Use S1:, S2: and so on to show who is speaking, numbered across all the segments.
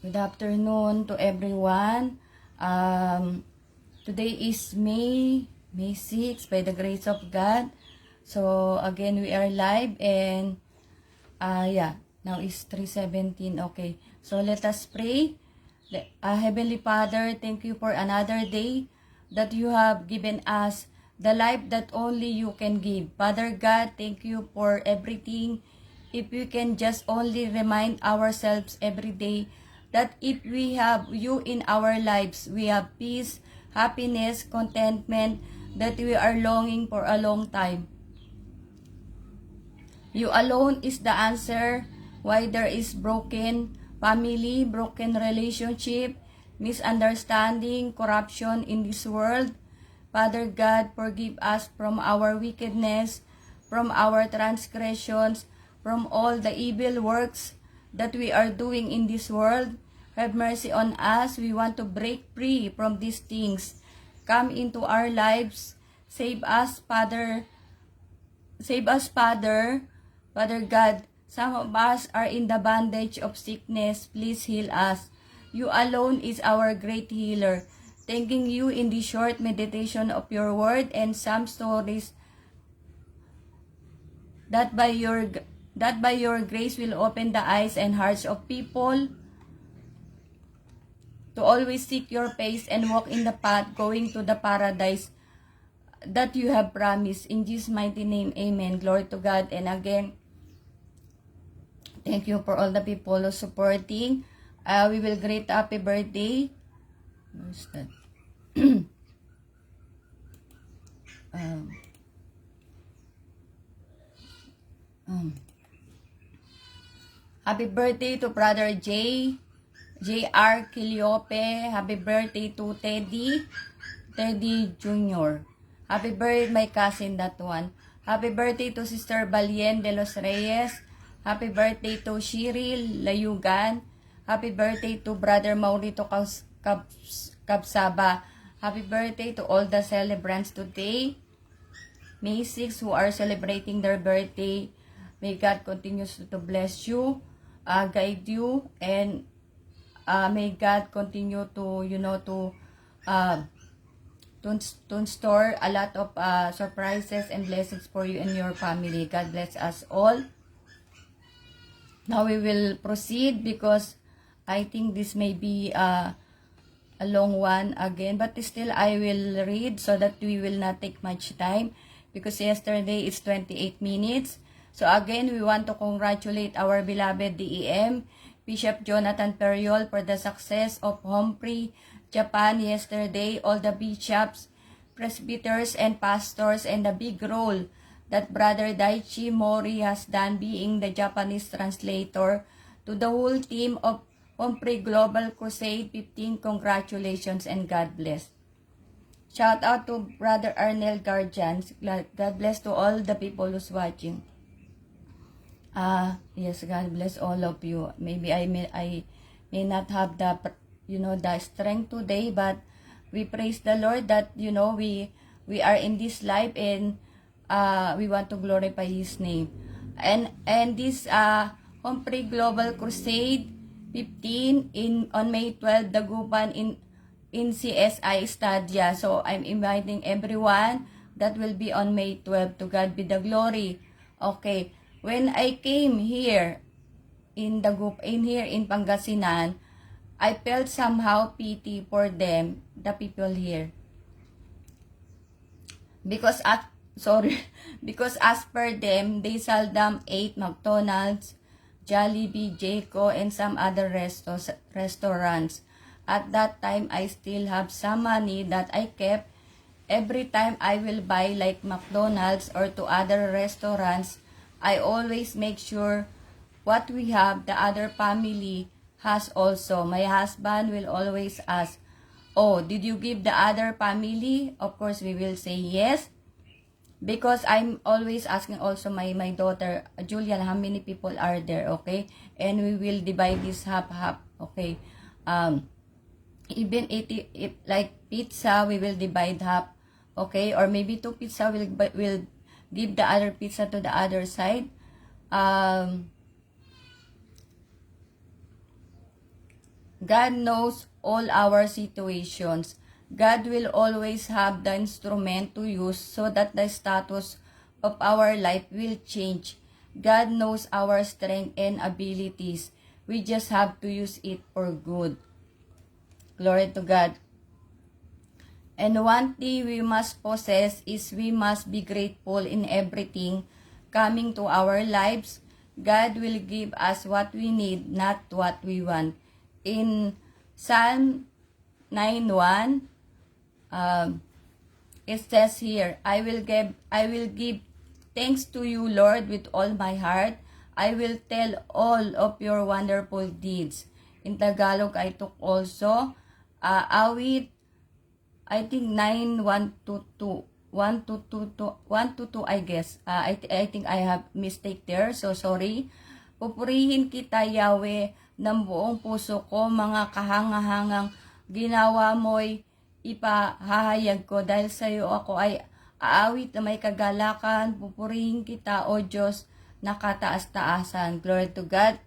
S1: Good afternoon to everyone. Today is May 6 by the grace of God. So again we are live and now is 3:17. Okay. So let us pray. Heavenly Father, thank you for another day that you have given us, the life that only you can give. Father God, thank you for everything. If we can just only remind ourselves every day that if we have you in our lives, we have peace, happiness, contentment that we are longing for a long time. You alone is the answer why there is broken family, broken relationship, misunderstanding, corruption in this world. Father God, forgive us from our wickedness, from our transgressions, from all the evil works that we are doing in this world. Have mercy on us. We want to break free from these things. Come into our lives. Save us, Father. Save us, Father. Father God, some of us are in the bondage of sickness. Please heal us. You alone is our great healer. Thanking you in the short meditation of your word and some stories that by your grace will open the eyes and hearts of people to always seek your face and walk in the path going to the paradise that you have promised. In Jesus' mighty name, amen. Glory to God. And again, thank you for all the people who supporting. We will greet happy birthday. Where's that? Happy birthday to Brother J.R. Kiliope. Happy birthday to Teddy Jr. Happy birthday, my cousin, that one. Happy birthday to Sister Balien de los Reyes. Happy birthday to Shiril Layugan. Happy birthday to Brother Maurito Kabsaba. Happy birthday to all the celebrants today, May 6, who are celebrating their birthday. May God continues to bless you, guide you, and may God continue to, to store a lot of surprises and blessings for you and your family. God bless us all. Now we will proceed because I think this may be a long one again, but still I will read so that we will not take much time because yesterday is 28 minutes. So again, we want to congratulate our beloved DEM, Bishop Jonathan Periol, for the success of Humphrey, Japan yesterday. All the bishops, presbyters, and pastors, and the big role that Brother Daichi Mori has done being the Japanese translator. To the whole team of Humphrey Global Crusade 15, congratulations and God bless. Shout out to Brother Arnel Guardians. God bless to all the people who's watching. Yes, God bless all of you. Maybe I may not have the the strength today, but we praise the Lord that we are in this life and we want to glorify His name. And this Humphrey Global Crusade 15 on May 12, Dagupan in CSI Stadia. So I'm inviting everyone that will be on May 12. To God be the glory. Okay. When I came here in Pangasinan, I felt somehow pity for them, the people here. Because as per them, they seldom ate McDonald's, Jollibee, Jayco, and some other restaurants. At that time, I still have some money that I kept. Every time I will buy like McDonald's or to other restaurants, I always make sure what we have, the other family has also. My husband will always ask, "Oh, did you give the other family?" Of course, we will say yes. Because I'm always asking also my daughter, Julian, how many people are there, okay? And we will divide this half, okay? Even if like pizza, we will divide half, okay? Or maybe 2 pizza will give the other pizza to the other side. God knows all our situations. God will always have the instrument to use so that the status of our life will change. God knows our strength and abilities. We just have to use it for good. Glory to God. And one thing we must possess is we must be grateful in everything coming to our lives. God will give us what we need, not what we want. In Psalm 9:1, it says here, I will give thanks to you, Lord, with all my heart. I will tell all of your wonderful deeds. In Tagalog, I took also awit, I think 9:1-2, 1-2, I guess. I think I have mistake there, so sorry. Pupurihin kita, Yahweh, ng buong puso ko, mga kahangahangang ginawa mo'y ipahahayag ko. Dahil sa iyo ako ay aawit na may kagalakan. Pupurihin kita, O Diyos, na kataas-taasan. Glory to God.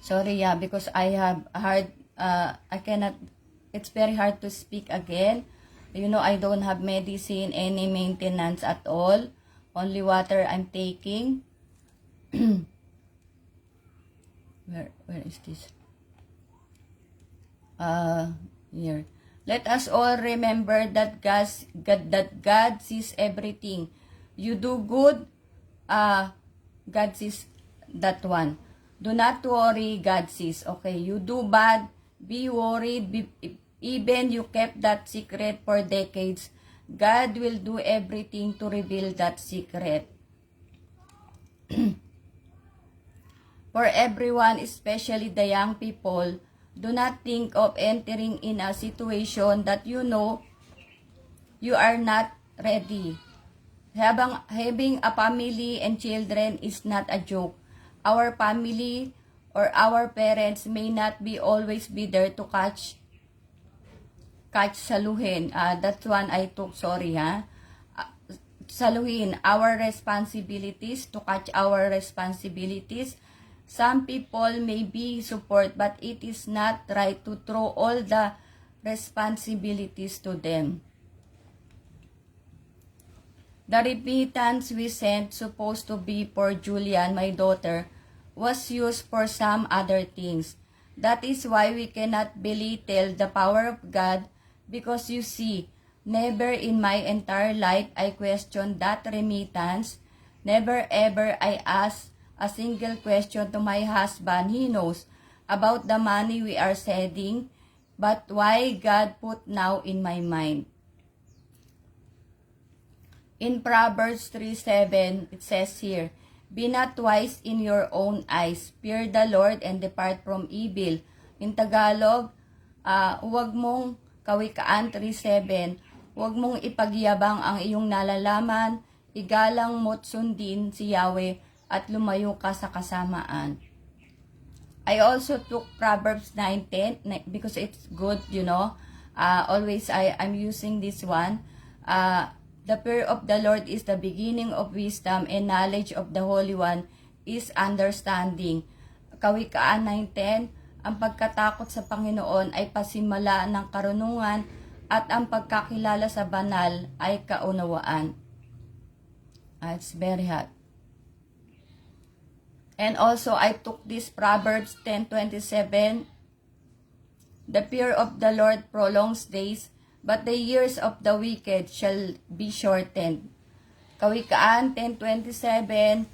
S1: Sorry, because I have hard, it's very hard to speak again. I don't have medicine, any maintenance at all. Only water I'm taking. Where is this? Here. Let us all remember that God sees everything. You do good, God sees that one. Do not worry, God sees. Okay, you do bad, be worried, even you kept that secret for decades. God will do everything to reveal that secret. For everyone, especially the young people, do not think of entering in a situation that you know you are not ready. Having a family and children is not a joke. Our family or our parents may not be always be there to catch saluhin. That's one I took, sorry saluhin our responsibilities, to catch our responsibilities. Some people may be support, but it is not right to throw all the responsibilities to them. The remittance we sent, supposed to be for Julian, my daughter, was used for some other things. That is why we cannot belittle the power of God, because you see, never in my entire life I questioned that remittance. Never ever I asked a single question to my husband. He knows about the money we are sending, but why God put now in my mind. In Proverbs 3:7, it says here, be not wise in your own eyes. Fear the Lord and depart from evil. In Tagalog, huwag mong, Kawikaan 3:7, huwag mong ipagyabang ang iyong nalalaman, igalang mo't sundin si Yahweh at lumayo ka sa kasamaan. I also took Proverbs 9:10 because it's good, always I'm using this one. The fear of the Lord is the beginning of wisdom, and knowledge of the Holy One is understanding. Kawikaan 9:10, ang pagkatakot sa Panginoon ay pasimula ng karunungan, at ang pagkakilala sa banal ay kaunawaan. It's very hot. And also, I took this Proverbs 10:27, the fear of the Lord prolongs days, but the years of the wicked shall be shortened. Kawikaan 10:27,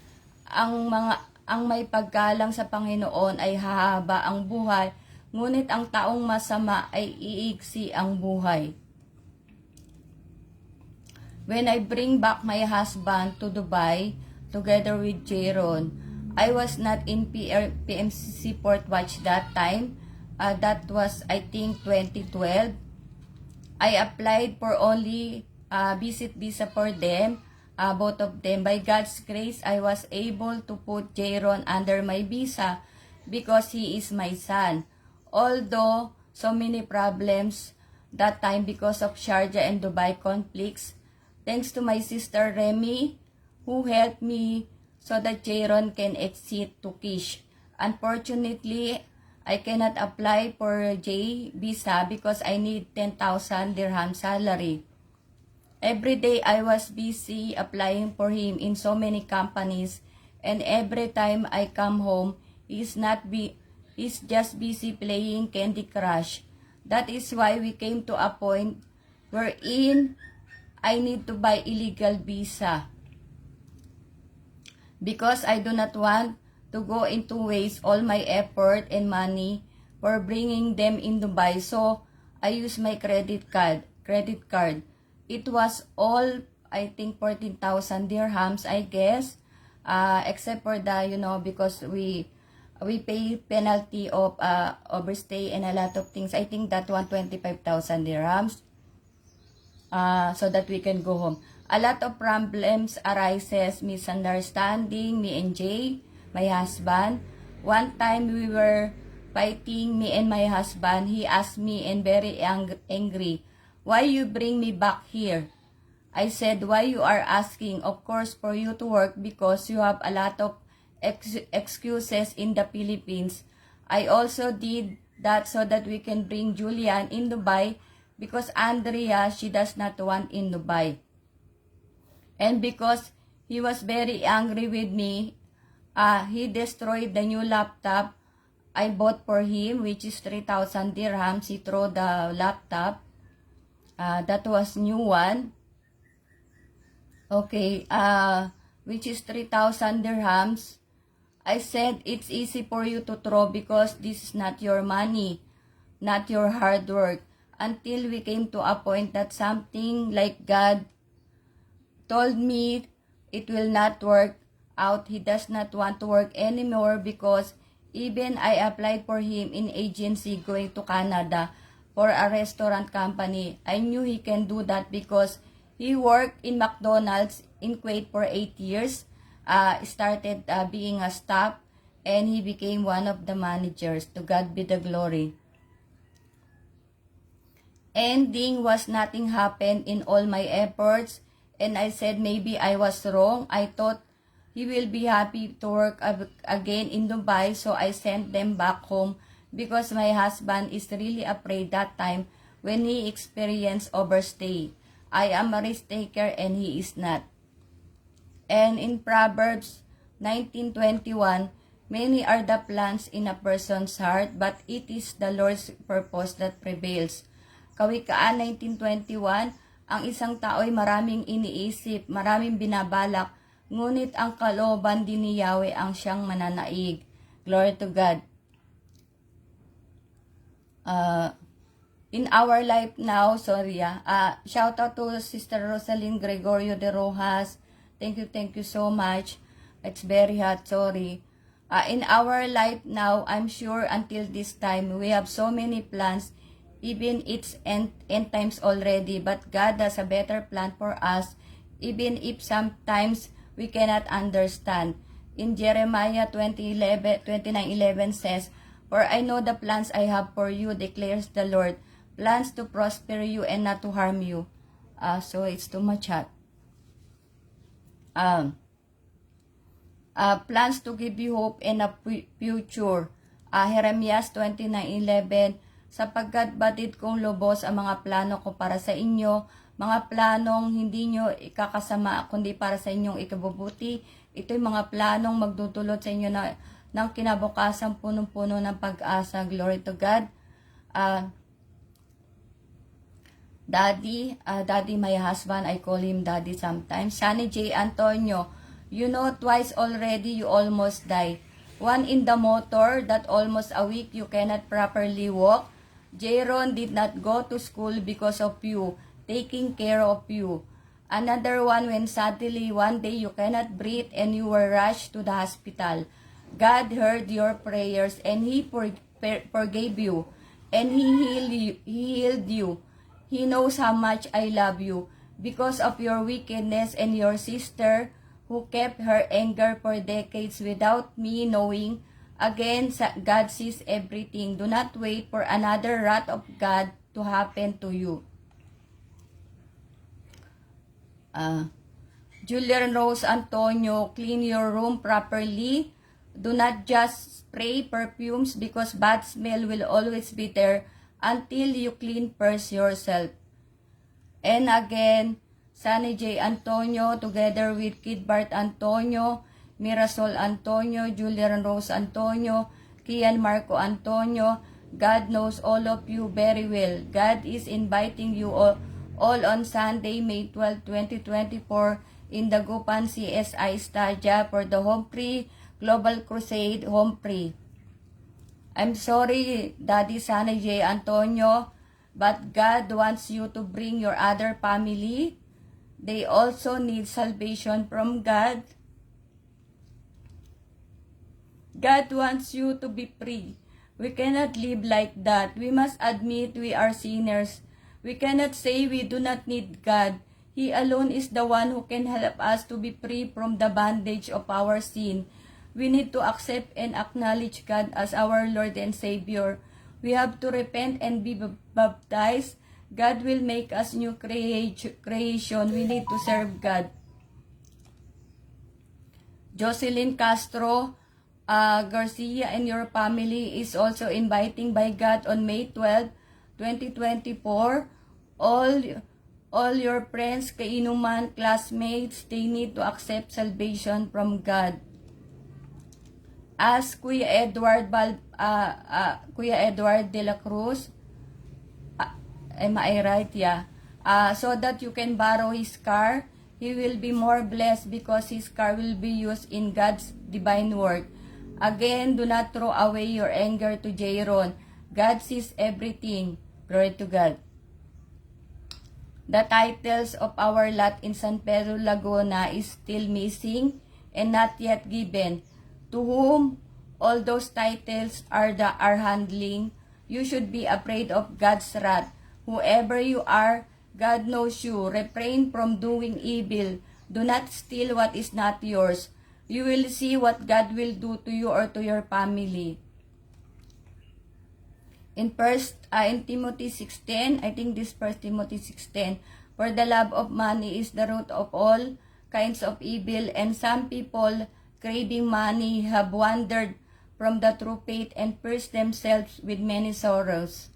S1: ang may paggalang sa Panginoon ay hahaba ang buhay, ngunit ang taong masama ay iiksi ang buhay. When I bring back my husband to Dubai, together with Jaron, I was not in PMCC Port Watch that time. That was, I think, 2012. I applied for only visit visa for them, both of them. By God's grace, I was able to put Jaron under my visa because he is my son. Although so many problems that time because of Sharjah and Dubai conflicts, thanks to my sister Remy, who helped me so that Jaron can exit to Kish. Unfortunately, I cannot apply for J visa because I need 10,000 dirham salary. Every day I was busy applying for him in so many companies, and every time I come home, he's just busy playing Candy Crush. That is why we came to a point wherein I need to buy illegal visa because I do not want to go into waste all my effort and money for bringing them in Dubai. So I use my credit card. It was all, I think, 14,000 dirhams, I guess, except for the, because we pay penalty of overstay and a lot of things. I think that 125,000 dirhams, so that we can go home. A lot of problems arises, misunderstanding, me and Jay, my husband. One time we were fighting, me and my husband. He asked me and very angry, why you bring me back here? I said, why you are asking? Of course, for you to work because you have a lot of excuses in the Philippines. I also did that so that we can bring Julian in Dubai because Andrea, she does not want in Dubai. And because he was very angry with me, he destroyed the new laptop I bought for him, which is 3,000 dirhams. He threw the laptop. That was new one. Okay, which is 3,000 dirhams. I said it's easy for you to throw because this is not your money, not your hard work. Until we came to a point that something like God told me it will not work out. He does not want to work anymore because even I applied for him in agency going to Canada for a restaurant company. I knew he can do that because he worked in McDonald's in Kuwait for 8 years. Started being a staff and he became one of the managers. To God be the glory. Ending was nothing happened in all my efforts, and I said maybe I was wrong. I thought he will be happy to work again in Dubai, so I sent them back home because my husband is really afraid that time when he experienced overstay. I am a risk taker and he is not. And in Proverbs 19:21, many are the plans in a person's heart, but it is the Lord's purpose that prevails. Kawikaan 19:21, ang isang tao'y maraming iniisip, maraming binabalak, ngunit ang kalooban din ni Yahweh ang siyang mananaig. Glory to God. In our life now, shout out to Sister Rosalyn Gregorio de Rojas. Thank you so much. It's very hot, sorry. In our life now, I'm sure until this time, we have so many plans. Even it's end times already, but God has a better plan for us, even if sometimes we cannot understand. In Jeremiah 29:11 says, for I know the plans I have for you, declares the Lord, plans to prosper you and not to harm you. So it's too much hot. Plans to give you hope and a future. Jeremiah 29:11, sapagkat batid kong lubos ang mga plano ko para sa inyo, mga planong hindi nyo ikakasama kundi para sa inyong ikabubuti. Ito'y mga planong magdudulot sa inyo ng kinabukasan punong-puno ng pag-asa. Glory to God. Daddy, my husband, I call him Daddy sometimes. Sunny J. Antonio, you know twice already you almost die. One in the motor that almost a week you cannot properly walk. Jaron did not go to school because of you, taking care of you. Another one when suddenly one day you cannot breathe and you were rushed to the hospital. God heard your prayers and He forgave you and He healed you. He knows how much I love you because of your wickedness and your sister who kept her anger for decades without me knowing. Again, God sees everything. Do not wait for another wrath of God to happen to you. Julian Rose Antonio, clean your room properly. Do not just spray perfumes because bad smell will always be there until you clean first yourself. And again, Sunny J. Antonio together with Kid Bart Antonio, Mirasol Antonio, Julian Rose Antonio, Kian Marco Antonio. God knows all of you very well. God is inviting you all on Sunday, May 12, 2024 in the Gupan CSI Stadia for the Home Free Global Crusade Home Free. I'm sorry, Daddy Sunny J. Antonio, but God wants you to bring your other family. They also need salvation from God. God wants you to be free. We cannot live like that. We must admit we are sinners. We cannot say we do not need God. He alone is the one who can help us to be free from the bondage of our sin. We need to accept and acknowledge God as our Lord and Savior. We have to repent and be baptized. God will make us new creation. We need to serve God. Jocelyn Castro Garcia and your family is also inviting by God on May 12, 2024. All your friends, kainuman, classmates, they need to accept salvation from God. As Kuya Edward de la Cruz, am I right? Yeah. So that you can borrow his car. He will be more blessed because his car will be used in God's divine work. Again, do not throw away your anger to Jaron. God sees everything. Glory to God. The titles of our lot in San Pedro Laguna is still missing and not yet given. To whom all those titles are handling, you should be afraid of God's wrath. Whoever you are, God knows you. Refrain from doing evil. Do not steal what is not yours. You will see what God will do to you or to your family. In Timothy 6:10, I think this 1 Timothy 6:10, for the love of money is the root of all kinds of evil, and some people craving money have wandered from the true faith and pierced themselves with many sorrows.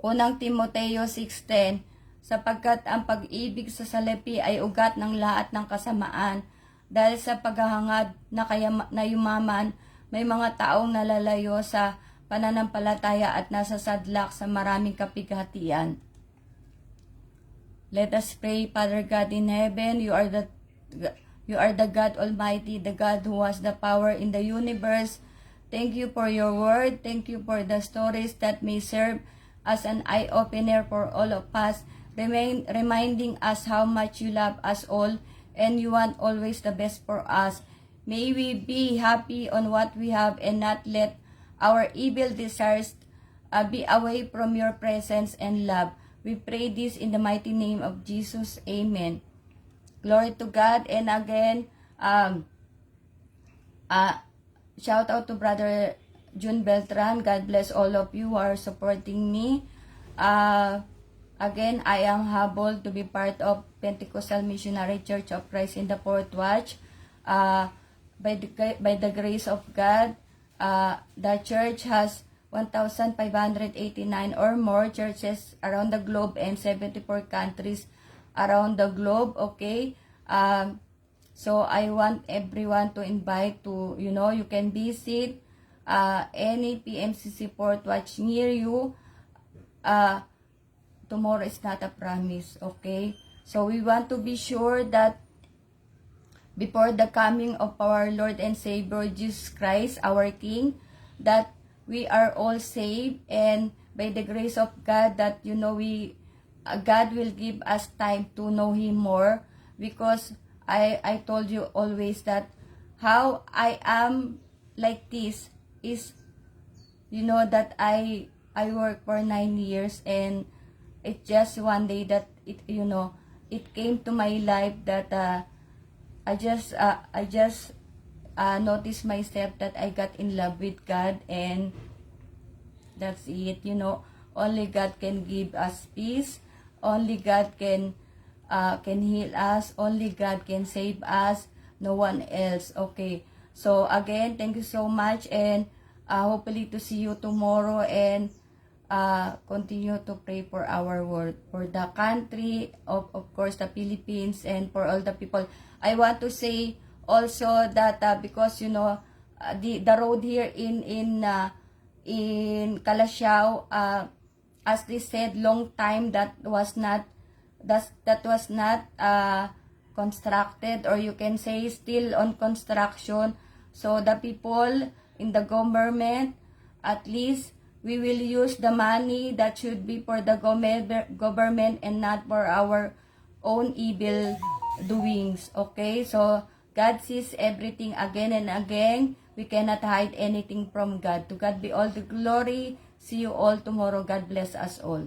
S1: Unang Timoteo 6:10, sapagkat ang pag-ibig sa salapi ay ugat ng lahat ng kasamaan, dahil sa paghahangad na yumaman, may mga taong nalalayo sa pananampalataya at nasa sadlak sa maraming kapighatian. Let us pray. Father God in heaven, you are the God Almighty, the God who has the power in the universe. Thank you for your word. Thank you for the stories that may serve as an eye-opener for all of us, reminding us how much you love us all and you want always the best for us. May we be happy on what we have and not let our evil desires be away from your presence and love. We pray this in the mighty name of Jesus. Amen. Glory to God. And again, shout out to Brother June Beltran. God bless all of you who are supporting me. Again, I am humbled to be part of Pentecostal Missionary Church of Christ in the Fourth Watch. By the grace of God, the church has 1,589 or more churches around the globe and 74 countries around the globe. Okay, so I want everyone to invite to, you can visit any PMCC Fourth Watch near you. Tomorrow is not a promise. Okay, so we want to be sure that before the coming of our Lord and Savior Jesus Christ, our King, that we are all saved, and by the grace of God that God will give us time to know Him more, because I told you always that how I am like this is, that I work for 9 years, and it's just one day that it came to my life that I just noticed myself that I got in love with God, and that's it. Only God can give us peace. Only God can heal us. Only God can save us. No one else. Okay. So again, thank you so much, and hopefully to see you tomorrow, and continue to pray for our world, for the country of course the Philippines, and for all the people. I want to say also that because you know the road here in Calasiao, as they said, long time that was not constructed, or you can say still on construction. So the people in the government, at least we will use the money that should be for the government and not for our own evil doings. Okay, so God sees everything again and again. We cannot hide anything from God. To God be all the glory. See you all tomorrow. God bless us all.